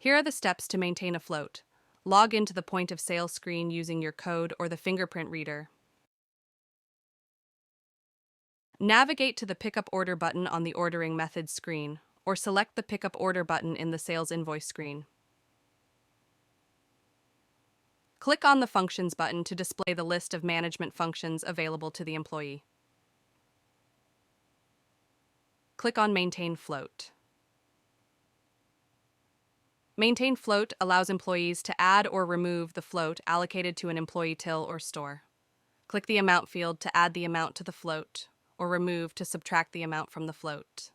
Here are the steps to maintain a float. Log into the point of sale screen using your code or the fingerprint reader. Navigate to the Pickup Order button on the Ordering Methods screen, or select the Pickup Order button in the Sales Invoice screen. Click on the Functions button to display the list of management functions available to the employee. Click on Maintain Float. Maintain Float allows employees to add or remove the float allocated to an employee till or store. Click the Amount field to add the amount to the float, or remove to subtract the amount from the float.